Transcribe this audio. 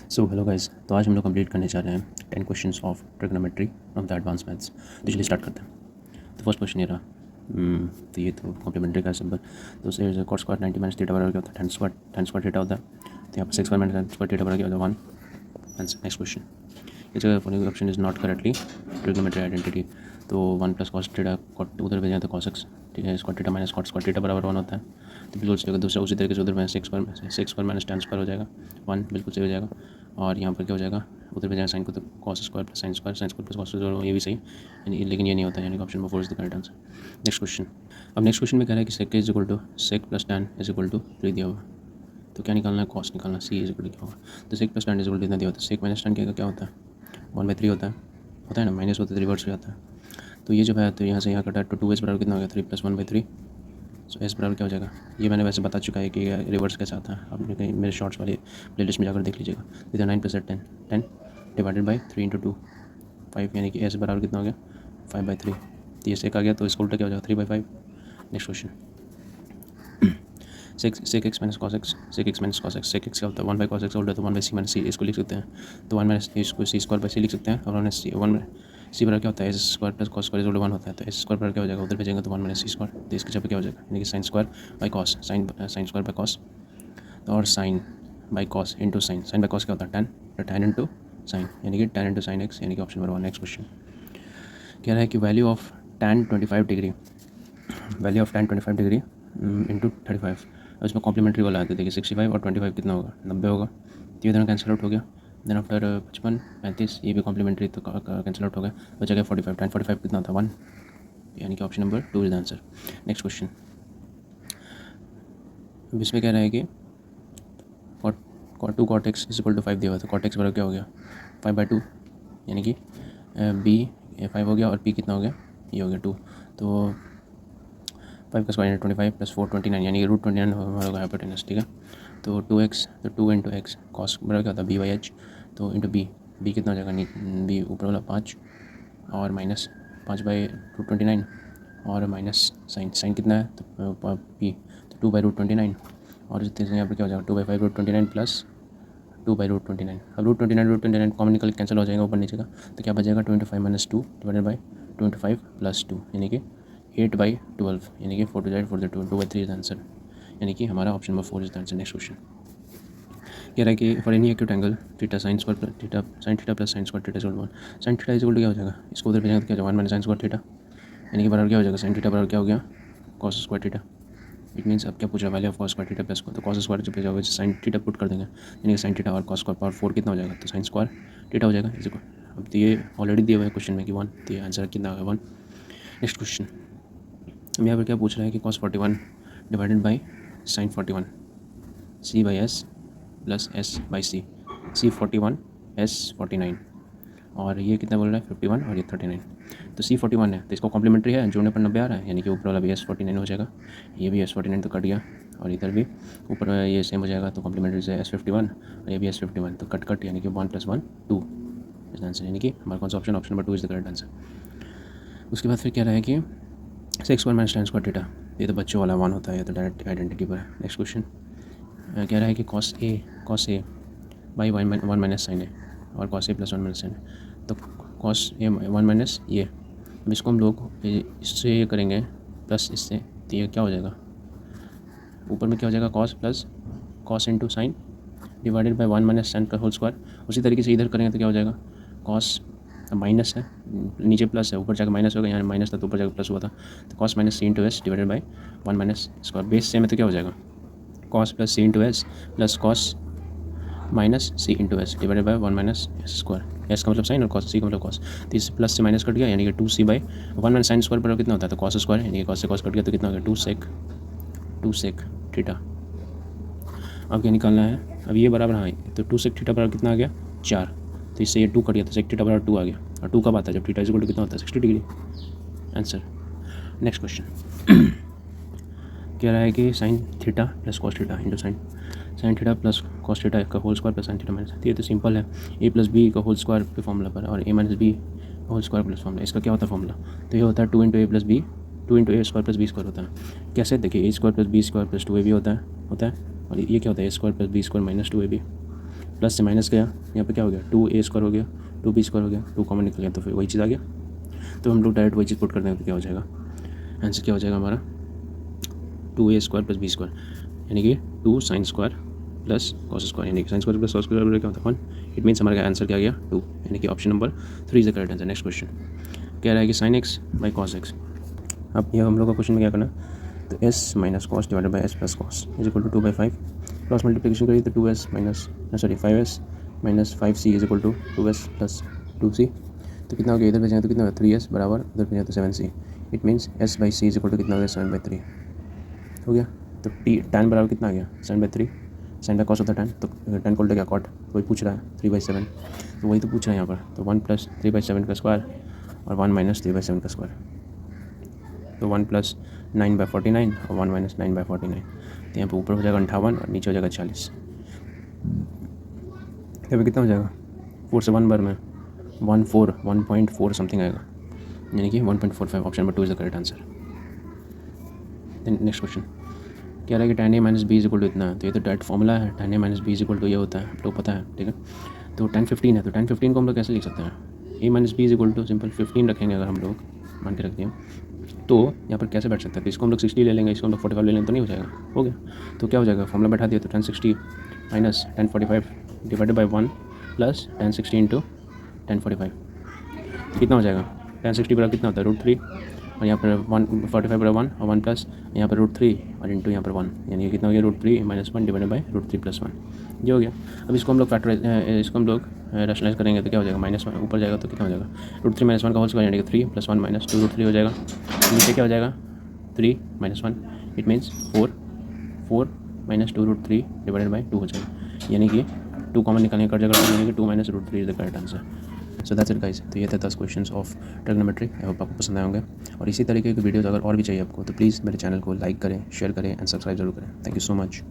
So hello guys, तो आज हम लोग कंप्लीट करने जा रहे हैं 10 questions of trigonometry of the advance maths. तो चलिए स्टार्ट करते हैं। तो फर्स्ट क्वेश्चन ये रहा। तो ये तो कॉम्प्लीमेंट्री का सिंबल। तो उसे कॉट स्क्वायर 90 माइनस थीटा बराबर क्या होता है? tan स्क्वायर थीटा होता है। तो यहाँ पर 6 square minus tan square theta बराबर क्या होता है? 1 आंसर। नेक्स्ट क्वेश्चन, इस जगह following option is not correctly trigonometry identity. तो 1 प्लस कॉस थीटा कॉट उधर भेजें तो cos x, ठीक है, square theta minus cot square theta बराबर 1 होता है। तो बिल्कुल सही होगा। दूसरा उसी तरीके से उधर में 6 स्क्वायर माइनस tan स्क्वायर हो जाएगा 1, बिल्कुल सही हो जाएगा। और यहाँ पर क्या हो जाएगा? उधर भेजना साइन को तो cos square plus sine square plus cos square, ये भी सही, लेकिन ये नहीं होता है, यानी option number 4 is the correct answer. Next question. अब नेक्स्ट क्वेश्चन में कह रहा है कि sec is equal to sec plus tan is equal to 3 दिया हुआ। तो क्या निकालना है? कॉस निकालना। सी इज इक्वल टू क्या होगा? तो sec plus tan is equal to इतना दिया होता है। सेक माइनस tan क्या होता है? 1/3 होता है ना, माइनस होता है, रिवर्स हो जाता है। तो ये जो है, तो यहाँ से यहाँ कटा, तो 2s बराबर कितना हो गया? 3 + 1/3। सो s बराबर क्या हो जाएगा? ये मैंने वैसे बता चुका है कि रिवर्स कैसे आता है, आपने कहीं मेरे शॉर्ट्स वाले प्लेलिस्ट में जाकर देख लीजिएगा। इधर 9 + 10 10 डिवाइडेड बाई 3 × 2 5, यानी कि s बराबर कितना हो गया? 5/3। तो ये सेक आ गया, तो इसका उल्टा क्या हो जाएगा? 3/5। Next question, sec X minus cos X, sec X minus cos X, sec X क्या होता है? 1/cos x उल्टा, तो 1/c माइनस सी, इसको लिख सकते हैं। तो 1 - इसको सी स्क्वायर बाई सी लिख सकते हैं। और 1 सी बराबर क्या होता है? S square plus cos square is 1 होता है। तो एस स्क्वायर बराबर क्या हो जाएगा? उधर भेजेंगे तो 1 - सी स्क्वायर, तो इसके जगह क्या हो जाएगा? यानी कि sine square by cos, sine square by cos, और sine by cos into sine by cos क्या होता है? टैन, तो टैन इंटू साइन, यानी कि टैन इंटू साइन एक्स, यानी कि ऑप्शन नंबर 1। नेक्स्ट क्वेश्चन कह रहा है कि value of tan 25 degree, value of tan 25 degree into 35। अब इसमें कॉम्प्लीमेंट्री वाला आता है, देखिए 65 और 25 कितना होगा? 90 होगा। तो ये दोनों कैंसिल आउट हो गया। देन आफ्टर 55 35, ये भी कॉम्प्लीमेंट्री, तो कैंसिल आउट हो गया, बचा गया 45। टैन 45 कितना था? 1, यानी कि option number 2 is the answer. Next question, अब इसमें कह रहा है कि cot 2 cot x is equal to 5 दिया हुआ था। cot x बराबर क्या हो गया? 5/2, यानी कि b 5 हो गया, और p कितना हो गया? ये हो गया 2। तो 5 का स्क्वायर 25 + 4 29, यानी कि √29 होगा हाइपोटेनस, ठीक है। तो 2x, तो 2 × x कॉस बराबर क्या होता है? b/h, तो इंटू b कितना हो जाएगा? b ऊपर वाला 5, और माइनस 5/√29, और माइनस साइन कितना है? तो p, तो 2/√29, और इस तरह से यहाँ पर क्या हो जाएगा? 2/5√29 प्लस 2/√29। अब √29 कॉमन निकल कैंसिल हो जाएगा ऊपर नीचे का, तो क्या बचेगा? 25 - 2 डिवाइडेड बाई 25 + 2, यानी कि 8/12, यानी कि 4 × 4 = 2, 2/3 इज आंसर, यानी कि हमारा option number 4 is answer. Next question कह रहा है कि for any acute angle theta sine square theta sine theta plus sine square theta is 1, sine theta is equal to क्या हो जाएगा? इसको उधर भेजेंगे तो क्या हो जाएगा? 1 - साइन स्क्वायर थीटा, यानी कि बराबर क्या हो जाएगा? साइन थीटा बराबर क्या हो गया? Cos square theta. It means अब क्या पूछ रहा है? Value of cos square theta plus को, तो कॉस स्क्वायर जो भेजा साइन थीटा पुट कर देंगे, यानी कि साइन थीटा और कॉस स्क्वायर पावर 4 कितना हो जाएगा? तो साइन स्क्वायर थीटा हो जाएगा इस। अब तो ये ऑलरेडी दिया हुआ है क्वेश्चन में कि 1, तो ये आंसर कितना होगा? 1। नेक्स्ट क्वेश्चन, अब यहाँ पर क्या पूछ रहा है कि cos 41 divided by sine 41, c/s plus s/c, c41 s49, और ये कितना बोल रहा है? 51, और ये 39। तो c41 है, तो इसको कॉम्प्लीमेंट्री है, जोड़ने पर 90 आ रहा है, यानी कि ऊपर वाला भी s49 हो जाएगा, ये भी s49 तो कट गया, और इधर भी ऊपर ये सेम हो जाएगा, तो कॉम्प्लीमेंट्री से s51, और ये भी s51, तो कट, यानी कि 1 + 1 2 इस आंसर, यानी कि हमारा कौन सा option? Option number 2 is the correct answer. उसके बाद फिर क्या रहा है कि sec square minus tan square theta, ये तो बच्चों वाला 1 होता है, ये तो डायरेक्ट आइडेंटिटी पर है। नेक्स्ट क्वेश्चन कह रहा है कि cos a by 1 - sin a, और cos a + 1 - sin a, तो cos a 1 - ये, अब इसको हम लोग इससे करेंगे प्लस इससे, तो ये क्या हो जाएगा? ऊपर में क्या हो जाएगा? cos plus cos into sine divided by 1 - sin का होल स्क्वायर। उसी तरीके से इधर करेंगे तो क्या हो जाएगा? cos माइनस है, नीचे प्लस है, ऊपर जाकर माइनस होगा, यहाँ माइनस था तो ऊपर जाकर प्लस हुआ था, तो cos - c × s divided by 1 - square, base same है तो क्या हो जाएगा? cos + c × s plus cos - c × s divided by 1 - s square. s का मतलब साइन और cos, c का मतलब cos, तो इस प्लस से माइनस कट गया, यानी कि 2c/1 - sin स्क्वायर पर कितना होता है? तो cos स्क्वायर, यानी कि cos से cos कट गया, तो कितना हो गया? 2 sec थीटा। अब क्या निकालना है? अब ये बराबर, हाँ, तो 2 sec थीटा बराबर कितना आ गया? 4, तो इससे ये 2 कट गया, तो sec थीटा बराबर 2 आ गया, और 2 कब आता है? जब थीटा इज इक्वल टू कितना होता है? 60 डिग्री, आंसर। नेक्स्ट क्वेश्चन कह रहा है कि sine theta plus cos theta into sine theta plus cos theta का whole square plus sine theta minus, ये तो सिंपल है, a + b का होल स्क्वायर के फॉर्मूला पर, और a - b whole square plus formula, इसका क्या होता है फॉर्मूला? तो ये होता है 2 × a + b, 2 × a² + b² होता है। कैसे? देखिए a² + b² + 2ab होता है, और ये क्या होता है? a² + b² - 2ab, प्लस से माइनस गया, यहाँ पे क्या हो गया 2a² हो गया, 2b² हो गया, 2 कॉमन निकल गया तो फिर वही चीज़ आ गया। तो हम लोग डायरेक्ट वही चीज़ पुट कर देंगे तो क्या हो जाएगा, आंसर क्या हो जाएगा हमारा 2a² + b², यानी कि 2 sin² + cos², यानी कि sin² + cos² क्या होता है 1। इट मीन्स हमारा आंसर क्या आ गया 2, यानी कि option number 3 is the correct answer. Next question कह रहा है कि sin x / cos x। अब ये हम लोग का क्वेश्चन में क्या करना, तो s - cos / s + cos = 2/5, cross multiplication करिए तो 5s - 5c = 2s + 2c, तो कितना हो गया, इधर भेजेंगे तो कितना होगा 3s बराबर, उधर भेजेंगे तो 7c। इट मीन्स s/c = कितना हो गया 7/3 हो गया। तो tan बराबर कितना आ गया 7/3, sin cos होता है tan, तो tan को उल्टा क्या cot, वही पूछ रहा है 3/7, तो वही तो पूछ रहा है यहाँ पर। तो 1 + 3/7 का स्क्वायर और 1 - 3/7 का स्क्वायर, तो 1 + 9/49 और 1 - 9/49, तो यहाँ पर ऊपर हो जाएगा 58 और नीचे हो जाएगा 40। यहाँ पे कितना हो जाएगा 4 से 1 बार में 1.4 समथिंग आएगा, यानी कि 1.45। Option number 2 is the correct answer. Next question कह रहा है कि tan a - b = इतना है, तो ये तो डायरेक्ट फॉर्मूला है, tan a - b = ये होता है, आप लोग पता है, ठीक है। तो tan 15 है, तो tan 15 को हम लोग कैसे लिख सकते हैं, a - b = सिंपल 15 रखेंगे अगर हम लोग मान के रखते हैं, तो यहाँ पर कैसे बैठ सकता है, तो इसको हम लोग 60 ले लेंगे, इसको हम लोग 45 ले लेंगे तो नहीं हो जाएगा, हो गया। तो क्या हो जाएगा, फॉर्मूला बैठा दिया, तो tan 60 - tan 45 / 1 + tan 60 × tan 45, कितना हो जाएगा, tan 60 बराबर कितना होता है √3, और यहाँ पर 145 बराबर 1 और 1 प्लस यहाँ पर √3 और इंटू यहाँ पर 1, यानी कि कितना हो गया √3 - 1 / √3 + 1, ये हो गया। अब इसको हम लोग इसको हम लोग रैशनलाइज करेंगे तो क्या हो जाएगा, -1 ऊपर जाएगा तो कितना हो जाएगा √3 - 1 का होल स्क्वायर, यानी कि 3 + 1 - 2√3 हो जाएगा। नीचे क्या हो जाएगा 3 - 1, इट मीन्स 4 - 2√3 / 2 हो जाएगा, यानी कि 2 कॉमन निकालने का जगह, यानी कि 2 - √3 is the correct answer. So that's it guys. तो ये थे 10 questions of trigonometry. I hope आपको पसंद आए होंगे, और इसी तरीके की वीडियोस अगर और भी चाहिए आपको तो प्लीज़ मेरे चैनल को लाइक करें, शेयर करें एंड सब्सक्राइब जरूर करें। Thank you so much.